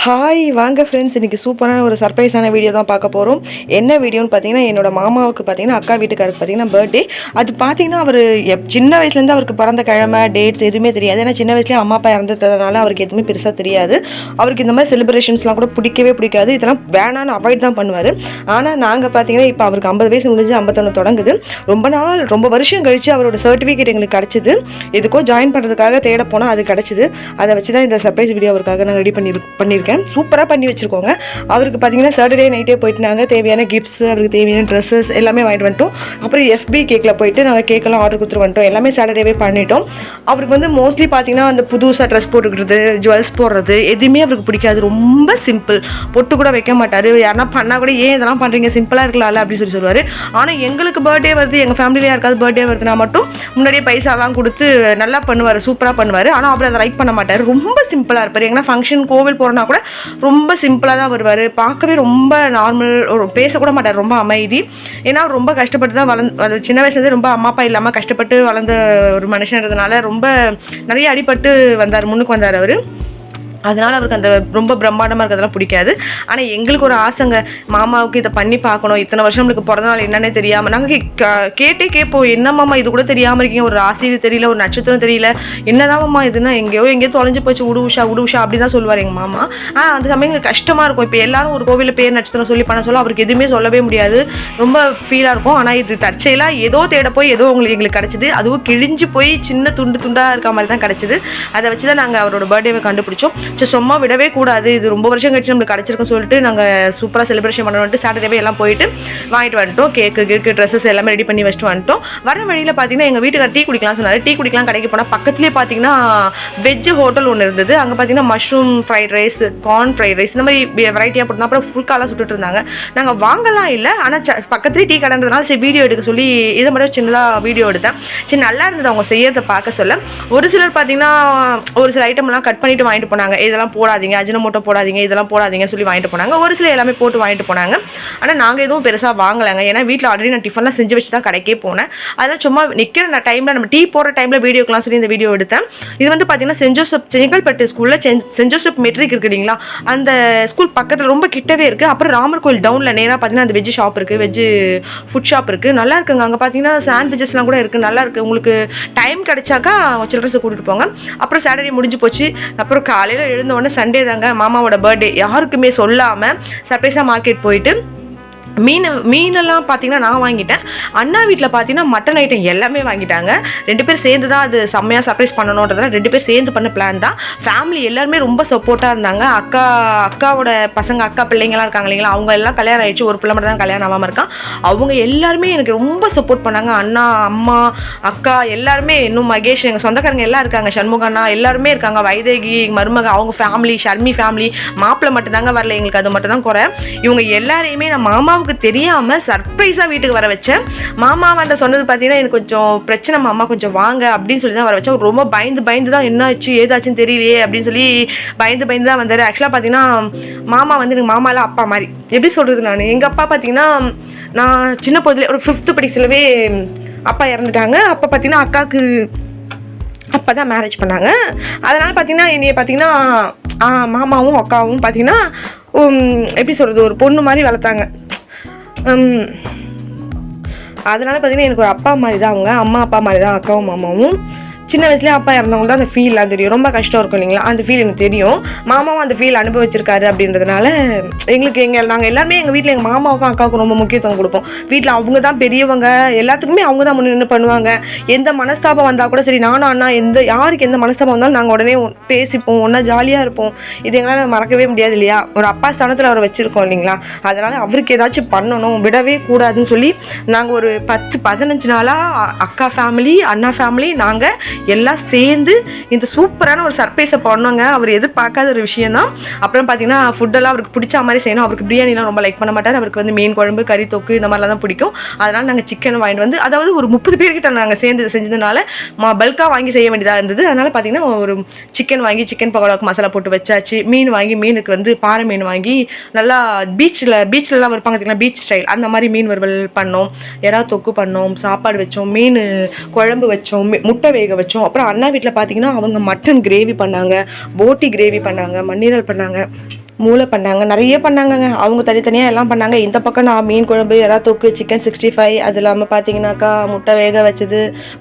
Hi வாங்க friends, இன்றைக்கி சூப்பரான ஒரு சர்ப்ரைஸான வீடியோ தான் பார்க்க போகிறோம். என்ன வீடியோன்னு பார்த்தீங்கன்னா, என்னோடய மாமாவுக்கு பார்த்தீங்கன்னா அக்கா வீட்டுக்காருக்கு பார்த்தீங்கன்னா பர்த்டே. அது பார்த்தீங்கன்னா அவர் சின்ன வயசுலேருந்து அவருக்கு பிறந்த கிழமை டேட்ஸ் எதுவுமே தெரியாது. ஏன்னா சின்ன வயசுலேயே அம்மா அப்பா இறந்துட்டதுனால அவருக்கு எதுவுமே பெருசாக தெரியாது. அவருக்கு இந்த மாதிரி செலிப்ரேஷன்ஸ்லாம் கூட பிடிக்கவே பிடிக்காது. இதெல்லாம் வேணான்னு அவாய்ட் தான் பண்ணுவார். ஆனால் நாங்கள் பார்த்தீங்கன்னா இப்போ அவருக்கு 50 வயசு முடிஞ்சு 51 தொடங்குது. ரொம்ப வருஷம் கழித்து அவரோட சர்டிஃபிகேட் எங்களுக்கு கிடச்சிது. எதுக்கோ ஜாயின் பண்ணுறதுக்காக தேட போனால் அது கிடச்சிது. அதை வச்சு தான் இந்த சர்ப்ரைஸ் வீடியோ அவருக்காக நாங்கள் ரெடி பண்ணியிருக்கேன். சூப்பராக பண்ணி வச்சுருக்கோங்க. அவருக்கு பார்த்தீங்கன்னா சாட்டர்டே நைட்டே போயிட்டு நாங்கள் தேவையான கிஃப்ட்ஸ், அவருக்கு தேவையான ட்ரெஸ்ஸஸ் எல்லாமே வாங்கிட்டு வந்துட்டோம். அப்புறம் எஃபி கேக்கில் போயிட்டு நாங்கள் கேக்கெல்லாம் ஆர்டர் கொடுத்துட்டு வந்துட்டோம். எல்லாமே சாட்டர்டேவே பண்ணிட்டோம். அவருக்கு வந்து மோஸ்ட்லி பார்த்தீங்கன்னா அந்த புதுசாக ட்ரெஸ் போட்டுக்கிறது, ஜுவல்ஸ் போடுறது எதுவுமே அவருக்கு பிடிக்காது. ரொம்ப சிம்பிள். பொட்டு கூட வைக்க மாட்டார். யாருன்னா பண்ணால் கூட ஏன் இதெல்லாம் பண்ணுறீங்க, சிம்பிளாக இருக்கலாம்ல அப்படின்னு சொல்லுவார். ஆனால் எங்களுக்கு பர்த்டே வருது, எங்கள் ஃபேமிலியில் யாருக்காவது பர்த்டே வருதுன்னா மட்டும் முன்னாடியே பைசாலாம் கொடுத்து நல்லா பண்ணுவார், சூப்பராக பண்ணுவார். ஆனால் அவர் அதை லைக் பண்ண மாட்டார். ரொம்ப சிம்பிளாக இருப்பார். எங்கன்னா ஃபங்க்ஷன் கோவில் போகிறனா கூட ரொம்ப சிம்பிளாக தான் வருவார். பார்க்கவே ரொம்ப நார்மல், பேசக்கூட மாட்டார், ரொம்ப அமைதி. ஏன்னா அவர் ரொம்ப கஷ்டப்பட்டு தான் சின்ன வயசுலேருந்து ரொம்ப அம்மா அப்பா இல்லாமல் கஷ்டப்பட்டு வளர்ந்த ஒரு மனுஷன்றதுனால ரொம்ப நிறைய அடிபட்டு முன்னுக்கு வந்தார் அவர். அதனால் அவருக்கு அந்த ரொம்ப பிரம்மாண்டமாக இருக்கிறதெல்லாம் பிடிக்காது. ஆனால் எங்களுக்கு ஒரு ஆசைங்க, மாமாவுக்கு இதை பண்ணி பார்க்கணும். இத்தனை வருஷம் நம்மளுக்கு பிறந்த நாள் என்னன்னே தெரியாமல் நாங்கள் கேட்போம், என்ன மாமா இது கூட தெரியாமல் இருக்கீங்க, ஒரு ராசி தெரியல, ஒரு நட்சத்திரம் தெரியல, என்னதான் மாமா இதுன்னா எங்கேயோ தொலைஞ்சு போச்சு, உடுவுஷா அப்படி தான் சொல்லுவார் எங்கள் மாமா. அந்த சமயம் எங்களுக்கு கஷ்டமாக இருக்கும். இப்போ எல்லாரும் ஒரு கோவிலில் பேர் நட்சத்திரம் சொல்லி பண்ண சொல்ல அவருக்கு எதுவுமே சொல்லவே முடியாது. ரொம்ப ஃபீலாக இருக்கும். ஆனால் இது தற்செயலாக ஏதோ தேட போய் ஏதோ எங்களுக்கு கிடச்சிது. அதுவும் கிழிஞ்சு போய் சின்ன துண்டாக இருக்க மாதிரி தான் கிடச்சிது. அதை வச்சு தான் நாங்கள் அவரோட பர்த்டேவை கண்டுபிடிச்சோம். சும்மா விடவே கூடாது, இது ரொம்ப வருஷம் கழிச்சு நம்மளுக்கு கிடச்சிருக்குன்னு சொல்லிட்டு நாங்கள் சூப்பராக செலிப்ரேஷன் பண்ணணும்ட்டு சாட்டர்டே எல்லாம் போயிட்டு வாங்கிட்டு வந்துட்டோம். கேக்கு ட்ரெஸ்ஸஸ் எல்லாமே ரெடி பண்ணி வச்சுட்டு வந்துட்டோம். வர வழியில் பார்த்தீங்கன்னா எங்கள் வீட்டுக்கார் டீ குடிக்கலாம் சொன்னார். டீ குடிக்கலாம் கடைக்கு போனால் பக்கத்துலேயே பார்த்தீங்கன்னா வெஜ் ஹோட்டல் ஒன்று இருந்தது. அங்கே பார்த்தீங்கன்னா mushroom fried rice, corn fried rice இந்த மாதிரி வெரைட்டியாக போட்டு அப்புறம் ஃபுல்காலாம் சுட்டுட்டு இருந்தாங்க. நாங்கள் வாங்கலாம் இல்லை, ஆனால் பக்கத்துலேயே டீ கடைன்றதுனால சரி வீடியோ எடுக்க சொல்லி இதை மட்டும் சின்னதாக வீடியோ எடுத்தேன். சரி நல்லா இருந்தது அவங்க செய்யறதை பார்க்க சொல்ல. ஒரு சிலர் பார்த்தீங்கன்னா ஒரு சில ஐட்டம்லாம் கட் பண்ணிட்டு வாங்கிட்டு போனாங்க. இதெல்லாம் போடாதீங்க, அஜினமோட்டோ போடாதீங்க, இதெல்லாம் போடாதீங்கன்னு சொல்லி வாங்கிட்டு போனாங்க. ஒரு சில எல்லாமே போட்டு வாங்கிட்டு போனாங்க. ஆனால் நாங்கள் எதுவும் பெருசாக வாங்கலைங்க. ஏன்னா வீட்டில் ஆல்ரெடி நான் டிஃபன்லாம் செஞ்சு வச்சு தான் கடைக்கே போனேன். அதெல்லாம் சும்மா நிற்கிற டைமில் நம்ம டீ போடுற டைமில் வீடியோக்கெலாம் சொல்லி இந்த வீடியோ எடுத்தேன். இது வந்து பார்த்தீங்கன்னா சென்ட் ஜோசப் செங்கல்பட்டு ஸ்கூலில் சென்ட் ஜோசப் மெட்ரிக் இருக்கு இல்லைங்களா, அந்த ஸ்கூல் பக்கத்தில் ரொம்ப கிட்டவே இருக்குது. அப்புறம் ராமர் கோயில் டவுனில் நேராக பார்த்தீங்கன்னா அந்த வெஜ் ஷாப் இருக்குது, வெஜ் ஃபுட் ஷாப் இருக்குது, நல்லா இருக்குங்க. அங்கே பார்த்தீங்கன்னா சாண்ட்விச்சஸ்லாம் கூட இருக்குது, நல்லா இருக்குது. உங்களுக்கு டைம் கிடைச்சாக்கா சில்ட்ரன்ஸை கூட்டிகிட்டு போங்க. அப்புறம் சாட்டர்டே முடிஞ்சு போச்சு. அப்புறம் காலையில் எழுந்த உடனே சண்டே தாங்க, மாமாவோட பர்த்டே. யாருக்குமே சொல்லாமல் சர்ப்ரைஸாக மார்க்கெட் போயிட்டு மீனெல்லாம் பார்த்தீங்கன்னா நான் வாங்கிட்டேன். அண்ணா வீட்டில் பார்த்தீங்கன்னா மட்டன் ஐட்டம் எல்லாமே வாங்கிட்டாங்க. 2 பேர் சேர்ந்து தான் அது செம்மையாக சர்ப்ரைஸ் பண்ணணுன்றதுனால 2 பேர் சேர்ந்து பண்ண பிளான் தான். ஃபேமிலி எல்லாருமே ரொம்ப சப்போர்ட்டாக இருந்தாங்க. அக்காவோட பசங்க, அக்கா பிள்ளைங்களாம் இருக்காங்க இல்லைங்களா, அவங்க எல்லாம் கல்யாணம் ஆகிடுச்சு, ஒரு பிள்ளை மட்டும் தான் கல்யாணம் ஆகாமல் இருக்கான். அவங்க எல்லாருமே எனக்கு ரொம்ப சப்போர்ட் பண்ணாங்க. அண்ணா, அம்மா, அக்கா எல்லாருமே, இன்னும் மகேஷ், எங்கள் சொந்தக்காரங்க எல்லாம் இருக்காங்க, சண்முகண்ணா எல்லாருமே இருக்காங்க, வைதேகி மருமக, அவங்க ஃபேமிலி, ஷர்மி ஃபேமிலி. மாப்பிள்ளை மட்டும்தாங்க வரல, எங்களுக்கு அது மட்டும் தான் குறை. இவங்க எல்லாரையுமே நான் மாமாவுக்கு தெரியாம சர்ப்ரைஸா வீட்டுக்கு வர வச்சேன். மாமாவன்ட்ட சொன்னது பார்த்தீங்கன்னா எனக்கு கொஞ்சம் பிரச்சனை மாமா, கொஞ்சம் வாங்க அப்படின்னு சொல்லி தான் வர வச்சேன். ரொம்ப பயந்து தான் என்ன ஆச்சு ஏதாச்சுன்னு தெரியலையே அப்படின்னு சொல்லி பயந்து தான் வந்தார். ஆக்சுவலாக பார்த்தீங்கன்னா மாமா வந்து எனக்கு மாமாலாம் அப்பா மாதிரி, எப்படி சொல்கிறது, நான் எங்கள் அப்பா பார்த்தீங்கன்னா நான் சின்ன பொழுதுல ஒரு 5th படிக்கலவே அப்பா இறந்துட்டாங்க. அப்போ பார்த்தீங்கன்னா அக்காவுக்கு அப்போ தான் மேரேஜ் பண்ணாங்க. அதனால் பார்த்தீங்கன்னா என்னைய பார்த்தீங்கன்னா மாமாவும் அக்காவும் பார்த்தீங்கன்னா எப்படி சொல்கிறது, ஒரு பொண்ணு மாதிரி வளர்த்தாங்க. அதனால் பார்த்தீங்கன்னா எனக்கு ஒரு அப்பா மாதிரி தான் அவங்க, அம்மா அப்பா மாதிரி தான் அக்காவும் மாமாவும். சின்ன வயசுலேயே அப்பா இறந்தவங்க தான் அந்த ஃபீல்லாம் தெரியும். ரொம்ப கஷ்டம் இருக்கும் இல்லைங்களா, அந்த ஃபீல் எனக்கு தெரியும். மாமாவும் அந்த ஃபீல் அனுபவிச்சிருக்காரு அப்படின்றதுனால எங்களுக்கு நாங்கள் எல்லாருமே எங்கள் வீட்டில் எங்கள் மாமாவுக்கும் அக்காவுக்கும் ரொம்ப முக்கியத்துவம் கொடுப்போம். வீட்டில் அவங்க தான் பெரியவங்க, எல்லாத்துக்குமே அவங்க தான் முன்னின்று பண்ணுவாங்க. எந்த மனஸ்தாபம் வந்தால் கூட சரி, நானும் அண்ணா யாருக்கு எந்த மனஸ்தாபம் வந்தாலும் நாங்கள் உடனே பேசிப்போம், ஒன்றா ஜாலியாக இருப்போம். இது எங்களால் மறக்கவே முடியாது இல்லையா, ஒரு அப்பா ஸ்தானத்தில் அவரை வச்சுருக்கோம் இல்லைங்களா. அதனால் அவருக்கு ஏதாச்சும் பண்ணணும், விடவே கூடாதுன்னு சொல்லி நாங்கள் ஒரு 10-15 நாளாக அக்கா ஃபேமிலி, அண்ணா ஃபேமிலி, நாங்கள் எல்லாம் சேர்ந்து இந்த சூப்பரான ஒரு சர்ப்ரைஸை பண்ணோங்க. அவர் எதிர்பார்க்காத ஒரு விஷயம் தான். அப்புறம் பார்த்தீங்கன்னா ஃபுட்டெல்லாம் அவருக்கு பிடிச்ச மாதிரி செய்யணும். அவருக்கு பிரியாணிலாம் ரொம்ப லைக் பண்ண மாட்டார். அவருக்கு வந்து மீன் குழம்பு, கறி தொக்கு இந்த மாதிரிலாம் தான் பிடிக்கும். அதனால் நாங்கள் சிக்கன் வாங்கிட்டு வந்து, அதாவது ஒரு 30 பேர்கிட்ட நாங்கள் சேர்ந்து செஞ்சதுனால பல்காக வாங்கி செய்ய வேண்டியதாக இருந்தது. அதனால் பார்த்தீங்கன்னா ஒரு சிக்கன் வாங்கி சிக்கன் பக்கோடாவுக்கு மசாலா போட்டு வச்சாச்சு. மீன் வாங்கி மீனுக்கு வந்து பாறை மீன் வாங்கி நல்லா பீச்சிலலாம் வைப்பாங்க பார்த்தீங்கன்னா, பீச் ஸ்டைல் அந்த மாதிரி மீன் வறுவல் பண்ணோம், எறா தொக்கு பண்ணோம், சாப்பாடு வச்சோம், மீன் குழம்பு வச்சோம், முட்டை வேக வச்சோம். அப்புறம் அண்ணா வீட்டில் பார்த்தீங்கன்னா அவங்க மட்டன் கிரேவி பண்ணாங்க, போட்டி கிரேவி பண்ணாங்க, மண்ணீரல் பண்ணாங்க. மூளை பண்ணாங்க, நிறைய பண்ணாங்கங்க. அவங்க தனித்தனியாக எல்லாம் பண்ணாங்க. இந்த பக்கம் நான் மீன் குழம்பு, எறா தொக்கு, சிக்கன் 65, அது இல்லாமல் பார்த்தீங்கன்னாக்கா முட்டை வேக வச்சது,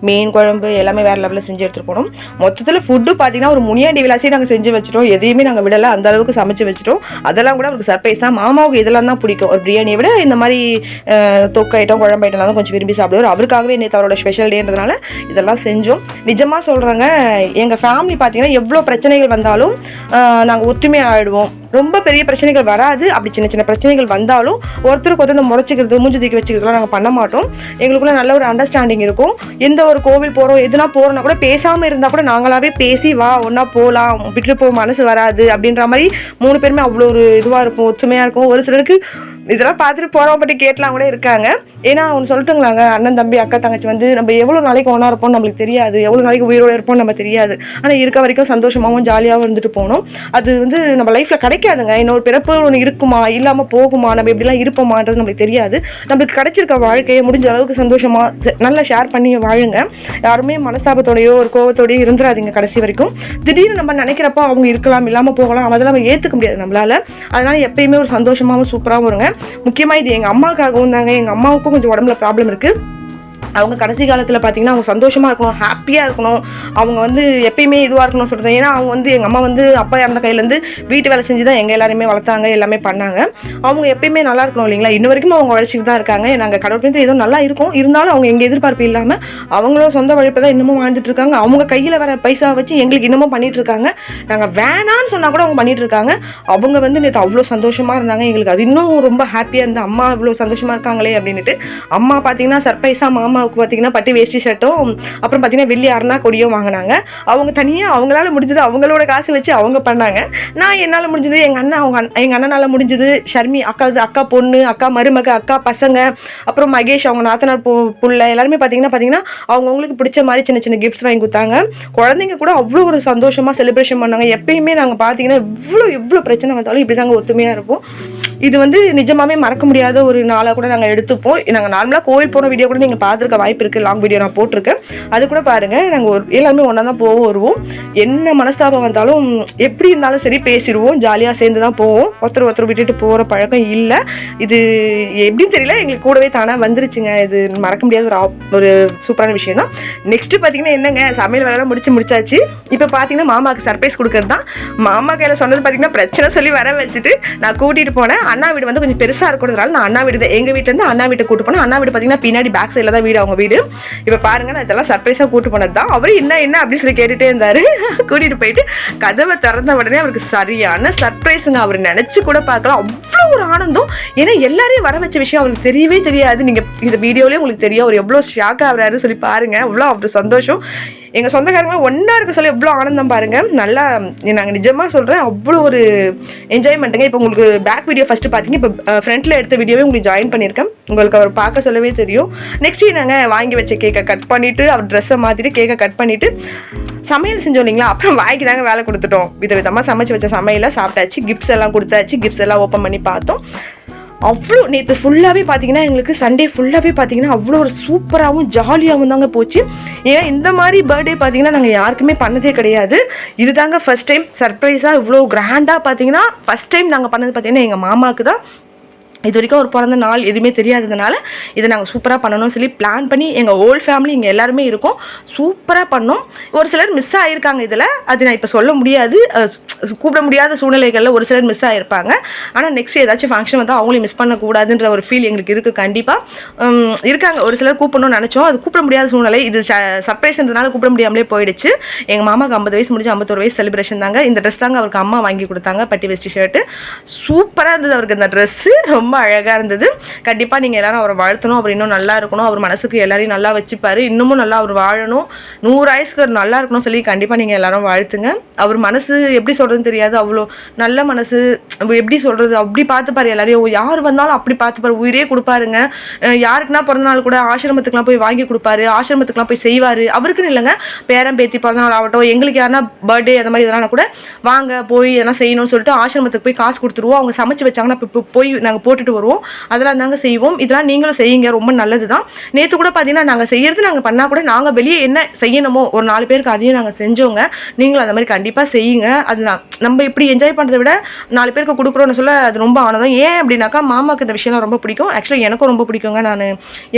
மீன் குழம்பு எல்லாமே வேறு லெவலில் செஞ்சு எடுத்துகிட்டு போனோம். மொத்தத்தில் ஃபுட்டு பார்த்தீங்கன்னா ஒரு முனியாண்டி விலாசி நாங்கள் செஞ்சு வச்சுட்டோம். எதையுமே நாங்கள் விடலை, அந்த அளவுக்கு சமைச்சு வச்சுட்டோம். அதெல்லாம் கூட அவருக்கு சர்ப்ரைஸ் தான். மாமாவுக்கு இதெல்லாம் தான் பிடிக்கும். ஒரு பிரியாணியை விட இந்த மாதிரி தொக்கு ஐட்டம், குழம்பு ஐட்டம்லாம் தான் கொஞ்சம் விரும்பி சாப்பிடுவார். அவருக்காகவே நேற்று அவரோட ஸ்பெஷல் டேன்றதுனால இதெல்லாம் செஞ்சோம். நிஜமாக சொல்கிறாங்க, எங்கள் ஃபேமிலி பார்த்தீங்கன்னா எவ்வளோ பிரச்சனைகள் வந்தாலும் நாங்கள் ஒத்துமையாக ஆகிடுவோம். ரொம்ப பெரிய பிரச்சனைகள் வராது. அப்படி சின்ன சின்ன பிரச்சனைகள் வந்தாலும் ஒருத்தருக்கு ஒருத்தர் முறைச்சிக்கிறது, மூஞ்சி தூக்கி வச்சுக்கிறதுலாம் நாங்கள் பண்ண மாட்டோம். எங்களுக்குள்ள நல்ல ஒரு அண்டர்ஸ்டாண்டிங் இருக்கும். எந்த ஒரு கோவில் போகிறோம், எதுனா போகிறோன்னா கூட பேசாமல் இருந்தால் கூட நாங்களாவே பேசி வா ஒன்றா போகலாம், விட்டுட்டு போக மனசு வராது அப்படின்ற மாதிரி 3 பேருமே அவ்வளோ ஒரு இதுவாக இருக்கும், ஒத்துமையாக இருக்கும். ஒரு சிலருக்கு இதெல்லாம் பார்த்துட்டு போகிறவங்க பற்றி கேட்கலாம் கூட இருக்காங்க. ஏன்னா ஒன்று சொல்லட்டுங்களாங்க, அண்ணன் தம்பி அக்கா தங்கச்சி வந்து நம்ம எவ்வளோ நாளைக்கு ஒன்றா இருப்போம் நம்மளுக்கு தெரியாது, எவ்வளோ நாளைக்கு உயிரோடு இருப்போம் நம்ம தெரியாது. ஆனால் இருக்க வரைக்கும் சந்தோஷமாகவும் ஜாலியாகவும் இருந்துட்டு போகணும். அது வந்து நம்ம லைஃப்பில் கிடைக்காதுங்க. இன்னொரு பிறப்பு ஒன்று இருக்குமா, இல்லாமல் போகுமா, நம்ம எப்படிலாம் இருப்போமான்றது நம்மளுக்கு தெரியாது. நம்மளுக்கு கிடைச்சிருக்க வாழ்க்கையை முடிஞ்ச அளவுக்கு சந்தோஷமாக நல்லா ஷேர் பண்ணி வாழுங்க. யாருமே மனஸ்தாபத்தோடையோ ஒரு கோவத்தோடையோ இருந்துடாதீங்க கடைசி வரைக்கும். திடீர்னு நம்ம நினைக்கிறப்போ அவங்க இருக்கலாம், இல்லாமல் போகலாம், அதெல்லாம் நம்ம ஏற்றுக்க முடியாது நம்மளால். அதனால் எப்பயுமே ஒரு சந்தோஷமாகவும் சூப்பராகவும் இருங்க. முக்கியமாக இது எங்கள் அம்மாவுக்காகவும் தாங்க. எங்கள் அம்மாவுக்கும் கொஞ்சம் உடம்புல ப்ராப்ளம் இருக்குது. அவங்க கடைசி காலத்தில் பார்த்தீங்கன்னா அவங்க சந்தோஷமாக இருக்கணும், ஹாப்பியாக இருக்கணும், அவங்க வந்து எப்பயுமே இதுவாக இருக்கணும்னு சொல்கிறது. ஏன்னா அவங்க வந்து எங்கள் அம்மா வந்து அப்பா இறந்த கையிலேருந்து வீட்டு வேலை செஞ்சு தான் எங்கள் எல்லாருமே வளர்த்தாங்க, எல்லாமே பண்ணாங்க. அவங்க எப்பயுமே நல்லா இருக்கணும் இல்லைங்களா. இன்ன வரைக்கும் அவங்க உழைச்சிட்டு தான் இருக்காங்க. நாங்கள் கடவுள் ஏதோ நல்லா இருக்கும், இருந்தாலும் அவங்க எங்கள் எதிர்பார்ப்பு இல்லாமல் அவங்களோட சொந்த உழைப்பை தான் இன்னமும் வாழ்ந்துட்டு இருக்காங்க. அவங்க கையில் வர பைசா வச்சு எங்களுக்கு இன்னமும் பண்ணிட்டு இருக்காங்க. நாங்கள் வேணான்னு சொன்னால் கூட அவங்க பண்ணிட்டு இருக்காங்க. அவங்க வந்து நேற்று அவ்வளோ சந்தோஷமாக இருந்தாங்க. எங்களுக்கு அது இன்னும் ரொம்ப ஹாப்பியாக இருந்தது. அம்மா இவ்வளோ சந்தோஷமாக இருக்காங்களே அப்படின்ட்டு. அம்மா பார்த்தீங்கன்னா சர்ப்ரைஸாக மாமாவுக்கு பார்த்தீங்கன்னா பட்டு வேஷ்டி ஷர்ட்டும், அப்புறம் பார்த்தீங்கன்னா வெள்ளி அரணா கொடியும் வாங்கினாங்க. அவங்க தனியாக அவங்களால முடிஞ்சது அவங்களோட காசு வச்சு அவங்க பண்ணாங்க. நான் என்னால் முடிஞ்சது, எங்கள் அண்ணனால் முடிஞ்சது, ஷர்மி அக்கா பொண்ணு, அக்கா மருமக, அக்கா பசங்க, அப்புறம் மகேஷ் அவங்க நாத்தனார் புள்ள எல்லாருமே பார்த்தீங்கன்னா அவங்களுக்கு பிடிச்ச மாதிரி சின்ன சின்ன கிஃப்ட்ஸ் வாங்கி கொடுத்தாங்க. குழந்தைங்க கூட அவ்வளோ ஒரு சந்தோஷமாக செலிப்ரேஷன் பண்ணாங்க. எப்பயுமே நாங்கள் பார்த்தீங்கன்னா எவ்வளோ பிரச்சனை வந்தாலும் இப்படி தாங்க ஒத்துமையாக இருப்போம். இது வந்து நிஜமாவே மறக்க முடியாத ஒரு நாளாக கூட நாங்கள் எடுத்துப்போம். நாங்கள் நார்மலாக கோவில் போன வீடியோ கூட நீங்கள் பார்த்துருக்க வாய்ப்பு இருக்குது. லாங் வீடியோ நான் போட்டிருக்கேன், அது கூட பாருங்கள். நாங்கள் எல்லாருமே ஒன்றா தான் வருவோம். என்ன மனஸ்தாபம் வந்தாலும் எப்படி இருந்தாலும் சரி பேசிடுவோம், ஜாலியாக சேர்ந்து தான் போவோம். ஒருத்தர் விட்டுட்டு போகிற பழக்கம் இல்லை. இது எப்படின்னு தெரியல, எங்களுக்கு கூடவே தானாக வந்துருச்சுங்க. இது மறக்க முடியாத ஒரு சூப்பரான விஷயம் தான். நெக்ஸ்ட்டு பார்த்தீங்கன்னா என்னங்க, சமையல் வேலைலாம் முடிச்சாச்சு. இப்போ பார்த்தீங்கன்னா மாமாவுக்கு சர்ப்ரைஸ் கொடுக்கறது தான். மாமா கையில் சொன்னது பார்த்தீங்கன்னா பிரச்சனை சொல்லி வர வச்சுட்டு நான் கூட்டிகிட்டு போனேன். அண்ணா வீடு வந்து கொஞ்சம் பெருசாக இருக்கிறதுனால நான் அண்ணா வீடு தான், எங்கள் வீட்டிலேருந்து அண்ணா வீட்டை கூட்டு போனேன். அண்ணா வீடு பார்த்தீங்கன்னா பின்னாடி பேக் சைடில் தான் வீடு, அவங்க வீடு. இப்போ பாருங்க, நான் இதெல்லாம் சர்ப்ரைஸாக கூட்டு போனது தான். அவரு என்ன அப்படின்னு சொல்லி கேட்டுகிட்டே இருந்தார். கூட்டிகிட்டு போயிட்டு கதவை திறந்த உடனே அவருக்கு சரியான சர்ப்ரைஸுங்க. அவர் நினச்சி கூட பார்க்கலாம், அவ்வளோ ஒரு ஆனந்தம். ஏன்னா எல்லாரையும் வர வச்ச விஷயம் அவருக்கு தெரியவே தெரியாது. நீங்கள் இந்த வீடியோலேயே உங்களுக்கு தெரியும் அவர் எவ்வளோ ஷாக் ஆகிறாரு சொல்லி பாருங்கள். அவ்வளோ அவரு சந்தோஷம். எங்கள் சொந்தக்காரங்களும் ஒன்றா இருக்க சொல்லி எவ்வளோ ஆனந்தம் பாருங்கள். நல்லா நாங்கள் நிஜமாக சொல்கிறேன், அவ்வளோ ஒரு என்ஜாய்மெண்ட்டுங்க. இப்போ உங்களுக்கு பேக் வீடியோ ஃபஸ்ட்டு பார்த்தீங்க, இப்போ ஃப்ரண்ட்டில் எடுத்த வீடியோவே உங்களுக்கு ஜாயின் பண்ணியிருக்கேன். உங்களுக்கு அவர் பார்க்க சொல்லவே தெரியும். நெக்ஸ்ட்டு நாங்கள் வாங்கி வச்ச கேக்கை கட் பண்ணிவிட்டு, அவர் ட்ரெஸ்ஸை மாற்றிட்டு கேக்கை கட் பண்ணிவிட்டு சமையல் செஞ்சோம் இல்லைங்களா. அப்புறம் வாங்கி தாங்க வேலை கொடுத்துட்டோம். விதவிதமாக சமைச்சு வச்ச சமையலை சாப்பிட்டாச்சு, கிஃப்ட்ஸ் எல்லாம் கொடுத்தாச்சு. கிஃப்ட்ஸ் எல்லாம் ஓப்பன் பண்ணி பார்த்தோம். அவ்வளோ நேற்று ஃபுல்லாகவே பார்த்தீங்கன்னா எங்களுக்கு சண்டே ஃபுல்லாகவே பார்த்தீங்கன்னா அவ்வளோ ஒரு சூப்பராகவும் ஜாலியாகவும் தாங்க போச்சு. ஏன்னா இந்த மாதிரி பர்த்டே பார்த்தீங்கன்னா நாங்கள் யாருக்குமே பண்ணதே கிடையாது. இது தாங்க ஃபஸ்ட் டைம் சர்ப்ரைஸாக இவ்வளோ கிராண்டாக பார்த்தீங்கன்னா ஃபஸ்ட் டைம் நாங்கள் பண்ணது பார்த்தீங்கன்னா எங்கள் மாமாவுக்கு தான். இது வரைக்கும் ஒரு பிறந்த நாள் எதுவுமே தெரியாததுனால இதை நாங்கள் சூப்பராக பண்ணணும்னு சொல்லி பிளான் பண்ணி எங்கள் ஹோல் ஃபேமிலி இங்கே எல்லாருமே இருக்கோம், சூப்பராக பண்ணோம். ஒரு சிலர் மிஸ் ஆகியிருக்காங்க இதில், அது நான் இப்போ சொல்ல முடியாது, கூப்பிட முடியாத சூழ்நிலைகளில் ஒரு சிலர் மிஸ் ஆகிருப்பாங்க. ஆனால் நெக்ஸ்ட் ஏதாச்சும் ஃபங்க்ஷன் வந்து அவங்களையும் மிஸ் பண்ணக்கூடாதுன்ற ஒரு ஃபீல் எங்களுக்கு இருக்குது. கண்டிப்பாக இருக்காங்க ஒரு சிலர் கூப்பிடணும்னு நினச்சோம், அது கூப்பிட முடியாத சூழ்நிலை. இது சர்ப்ரைஸ்ன்றதுனால கூப்பிட முடியாமலே போயிடுச்சு. எங்கள் மாமாவுக்கு 50 வயசு முடிஞ்சு 51 வயசு செலிப்ரேஷன் தாங்க. இந்த ட்ரெஸ் தாங்க அவருக்கு அம்மா வாங்கி கொடுத்தாங்க, பட்டி வெஸ்டி ஷர்ட்டு. சூப்பராக இருந்தது அவருக்கு இந்த ட்ரெஸ்ஸு, ரொம்ப அழகாக இருந்தது. கண்டிப்பாக நீங்கள் எல்லாரும் அவரை வாழ்த்தணும், அவர் இன்னும் நல்லா இருக்கணும், அவர் மனசுக்கு எல்லாரையும் நல்லா வச்சுப்பார், இன்னமும் நல்லா அவர் வாழணும், 100 ஆயுசுக்கு அவர் நல்லா இருக்கணும் சொல்லி கண்டிப்பாக நீங்கள் எல்லாரும் வாழ்த்துங்க. அவர் மனசு எப்படி சொல்கிறதுன்னு தெரியாது, அவ்வளோ நல்ல மனசு, எப்படி சொல்கிறது, அப்படி பார்த்துப்பார் எல்லாரையும். யார் வந்தாலும் அப்படி பார்த்துப்பார், உயிரே கொடுப்பாருங்க. யாருக்குன்னா பிறந்தநாள் கூட ஆசிரமத்துக்குலாம் போய் வாங்கி கொடுப்பாரு, ஆசிரமத்துக்குலாம் போய் செய்வார். அவருக்குன்னு இல்லைங்க, பேரன் பேத்தி பிறந்தநாள் ஆகட்டும், எங்களுக்கு யாருன்னா பர்த்டே அந்த மாதிரி எதனா கூட வாங்க போய் எதனா செய்யணும்னு சொல்லிட்டு ஆசிரமத்துக்கு போய் காசு கொடுத்துருவோம். அவங்க சமைச்சு வச்சாங்கன்னா இப்போ போய் நாங்கள் போட்டு போட்டுட்டு வருவோம். அதெல்லாம் தாங்க செய்வோம். இதெல்லாம் நீங்களும் செய்யுங்க, ரொம்ப நல்லது தான். நேற்று கூட பார்த்தீங்கன்னா நாங்கள் செய்யறது நாங்கள் பண்ணால் கூட நாங்கள் வெளியே என்ன செய்யணுமோ ஒரு 4 பேருக்கு அதையும் நாங்கள் செஞ்சோங்க. நீங்களும் அந்த மாதிரி கண்டிப்பாக செய்யுங்க. அது நம்ம இப்படி என்ஜாய் பண்ணுறதை விட 4 பேருக்கு கொடுக்குறோன்னு சொல்ல அது ரொம்ப ஆனந்தம். ஏன் அப்படின்னாக்கா மாமாவுக்கு இந்த விஷயம்லாம் ரொம்ப பிடிக்கும். ஆக்சுவலாக எனக்கும் ரொம்ப பிடிக்குங்க. நான்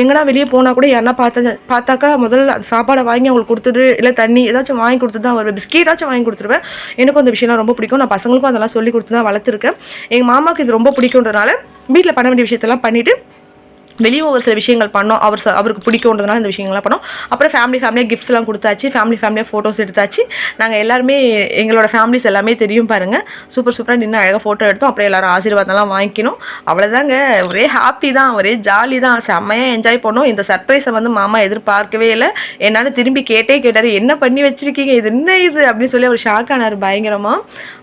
எங்கன்னா வெளியே போனால் கூட யாருன்னா பார்த்தாக்கா முதல்ல சாப்பாடை வாங்கி அவங்களுக்கு கொடுத்துட்டு இல்லை தண்ணி ஏதாச்சும் வாங்கி கொடுத்து தான் வருவேன். பிஸ்கெட்டாச்சும் வாங்கி கொடுத்துருவேன். எனக்கும் அந்த விஷயம்லாம் ரொம்ப பிடிக்கும். நான் பசங்களுக்கும் அதெல்லாம் சொல்லி கொடுத்து தான் வளர்த்துருக்கேன். எங்கள் மாமாவுக்கு இது ரொம்ப பிடிக்குன்றதுனால வீட்டில் பண்ண வேண்டிய விஷயத்தெல்லாம் பண்ணிவிட்டு வெளியே ஒரு சில விஷயங்கள் பண்ணோம். அவருக்கு பிடிக்குன்றதுனால இந்த விஷயங்கள்லாம் பண்ணோம். அப்புறம் ஃபேமிலியாக கிஃப்ட்ஸ்லாம் கொடுத்தாச்சு. ஃபேமிலியாக ஃபோட்டோஸ் எடுத்தாச்சு. நாங்கள் எல்லாருமே எங்களோட ஃபேமிலிஸ் எல்லாமே தெரியும் பாருங்கள். சூப்பராக நின்று அழகாக ஃபோட்டோ எடுத்தோம். அப்புறம் எல்லோரும் ஆசீர்வாதம்லாம் வாங்கிக்கணும். அவ்வளோதாங்க. ஒரே ஹாப்பி தான், ஒரே ஜாலி தான். செம்மையாக என்ஜாய் பண்ணோம். இந்த சர்ப்ரைஸை வந்து மாமா எதிர்பார்க்கவே இல்லை. என்னால் திரும்பி கேட்டார், என்ன பண்ணி வச்சுருக்கீங்க, இது என்ன இது அப்படின்னு சொல்லி அவர் ஷாக் ஆனார் பயங்கரமாக.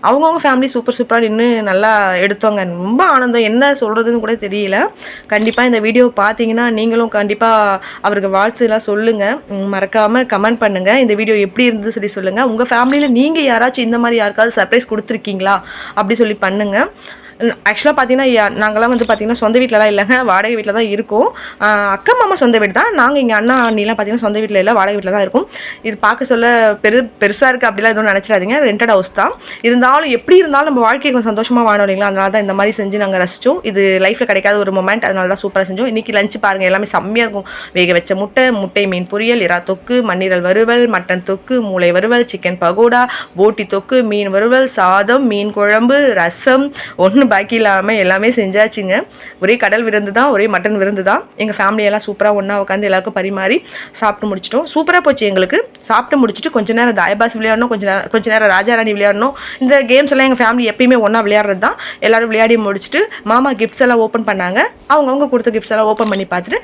அவங்கவுங்க ஃபேமிலி சூப்பராக நின்று நல்லா எடுத்தோங்க. ரொம்ப ஆனந்தம், என்ன சொல்கிறதுன்னு கூட தெரியல. கண்டிப்பாக இந்த வீடியோ பார்த்தீங்கன்னா நீங்களும் கண்டிப்பாக அவருக்கு வாழ்த்துலாம் சொல்லுங்கள். மறக்காமல் கமெண்ட் பண்ணுங்கள். இந்த வீடியோ எப்படி இருந்தது சொல்லி சொல்லுங்கள். உங்கள் ஃபேமிலியில் நீங்கள் யாராச்சும் இந்த மாதிரி யாருக்காவது சர்ப்ரைஸ் கொடுத்துருக்கீங்களா அப்படி சொல்லி பண்ணுங்கள். ஆக்சுவலாக பார்த்தீங்கன்னா நாங்களாம் வந்து பார்த்தீங்கன்னா சொந்த வீட்டிலலாம் இல்லைங்க, வாடகை வீட்டில் தான் இருக்கோம். அக்கா மாமா சொந்த வீடு தான். நாங்கள் இங்கே அண்ணா அண்ணிலாம் பார்த்தீங்கன்னா சொந்த வீட்டில் இல்லை, வாடகை வீட்டில் தான் இருக்கும். இது பார்க்க சொல்ல பெருசாக இருக்குது அப்படிலாம் எதுவும் நினச்சிடாதீங்க. ரெண்டட் ஹவுஸ் தான். இருந்தாலும் எப்படி இருந்தாலும் நம்ம வாழ்க்கையை கொஞ்சம் சந்தோஷமாக வாழணும் இல்லைங்களா, அதனால தான் இந்த மாதிரி செஞ்சு நாங்கள் ரசித்தோம். இது லைஃப்பில் கிடைக்காத ஒரு மொமெண்ட், அதனால தான் சூப்பராக செஞ்சோம். இன்றைக்கி லஞ்ச் பாருங்கள், எல்லாமே செம்மையாக இருக்கும். வேக வச்ச முட்டை மீன் பொரியல், இறா தொக்கு, மண்ணீரல் வறுவல், மட்டன் தொக்கு, மூளை வறுவல், சிக்கன் பகோடா, போட்டி தொக்கு, மீன் வறுவல், சாதம், மீன் குழம்பு, ரசம், ஒன்று பாக்கி இல்லாமல் எல்லாமே செஞ்சாச்சுங்க. ஒரே கடல் விருந்து தான், ஒரே மட்டன் விருந்து தான். எங்கள் ஃபேமிலியெல்லாம் சூப்பராக ஒன்றா உட்காந்து எல்லாருக்கும் பரிமாறி சாப்பிட்டு முடிச்சிட்டோம். சூப்பராக போச்சு எங்களுக்கு. சாப்பிட்டு முடிச்சுட்டு கொஞ்சம் நேரம் தாயபாஸ் விளையாடணும், கொஞ்ச நேரம் ராஜாராணி விளையாடணும். இந்த கேம்ஸ் எல்லாம் எங்கள் ஃபேமிலி எப்பயுமே ஒன்றா விளையாடுறது தான். எல்லோரும் விளையாடி முடிச்சுட்டு மாமா கிஃப்ட்ஸ் எல்லாம் ஓப்பன் பண்ணாங்க. அவங்கவுங்க கொடுத்த கிஃப்ட்ஸ் எல்லாம் ஓப்பன் பண்ணி பார்த்துட்டு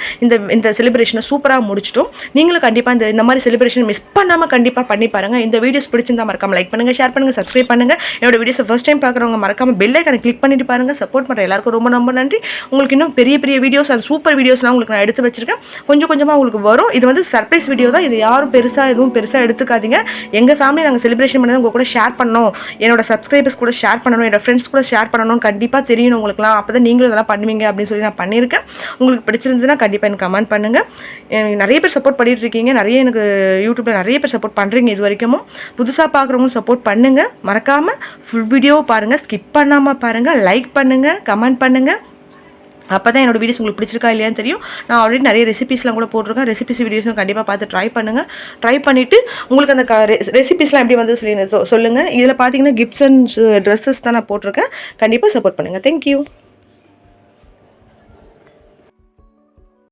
இந்த செலிப்ரேஷனை சூப்பராக முடிச்சிட்டோம். நீங்களும் கண்டிப்பாக இந்த மாதிரி செலிப்ரேஷன் மிஸ் பண்ணாமல் கண்டிப்பாக பண்ணி பாருங்கள். இந்த வீடியோஸ் பிடிச்சிருந்தா மறக்காமல் லைக் பண்ணுங்கள், ஷேர் பண்ணுங்கள், சப்ஸ்கிரைப் பண்ணுங்கள். என்னோட வீடியோஸை ஃபர்ஸ்ட் டைம் பார்க்குறவங்க மறக்காமல் பெல் ஐகானை கிளிக் பண்ணிட்டு பாருங்கள். சப்போர்ட் பண்ணுற எல்லாருக்கும் ரொம்ப நன்றி. உங்களுக்கு இன்னும் பெரிய வீடியோஸ் அண்ட் சூப்பர் வீடியோஸ்லாம் உங்களுக்கு நான் எடுத்து வச்சிருக்கேன். கொஞ்சமாக உங்களுக்கு வரும். இது வந்து சர்ப்ரைஸ் வீடியோ தான். இது யாரும் பெருசாக எடுத்துக்காதீங்க. எங்கள் ஃபேமிலி நாங்கள் செலிப்ரேஷன் பண்ணது உங்கள் கூட ஷேர் பண்ணணும், என்னோட சப்ஸ்கிரைபர்ஸ் கூட ஷேர் பண்ணணும், என்னோட ஃப்ரெண்ட்ஸ் கூட ஷேர் பண்ணணும், கண்டிப்பாக தெரியணும் உங்களுக்குலாம். அப்போ தான் நீங்களும் இதெல்லாம் பண்ணுவீங்க அப்படின்னு சொல்லி நான் பண்ணியிருக்கேன். உங்களுக்கு பிடிச்சிருந்துச்சுன்னா கண்டிப்பாக எனக்கு கமெண்ட் பண்ணுங்கள். நிறைய பேர் சப்போர்ட் பண்ணிட்டு இருக்கீங்க. எனக்கு யூடியூப்பில் நிறைய பேர் சப்போர்ட் பண்ணுறீங்க. இது வரைக்கும் புதுசாக பார்க்குறவங்களும் சப்போர்ட் பண்ணுங்கள். மறக்காமல் ஃபுல் வீடியோ பாருங்கள், ஸ்கிப் பண்ணாமல் பாருங்கள், லைக் பண்ணுங்கள், கமெண்ட் பண்ணுங்கள். அப்போ தான் என்னோடய வீடியோஸ் உங்களுக்கு பிடிச்சிருக்கா இல்லையான்னு தெரியும். நான் ஆல்ரெடி நிறைய ரெசிபீஸ்லாம் கூட போட்டிருக்கேன். ரெசிபீஸ் வீடியோஸும் கண்டிப்பாக பார்த்து ட்ரை பண்ணுங்கள். ட்ரை பண்ணிவிட்டு உங்களுக்கு அந்த ரெசிபீஸ்லாம் எப்படி வந்து சொல்லுங்கள். இதில் பார்த்தீங்கன்னா கிஃப்ட்ஸ் அண்ட் ட்ரெஸ்ஸஸ் தான் நான் போட்டிருக்கேன். கண்டிப்பாக சப்போர்ட் பண்ணுங்கள். தேங்க்யூ.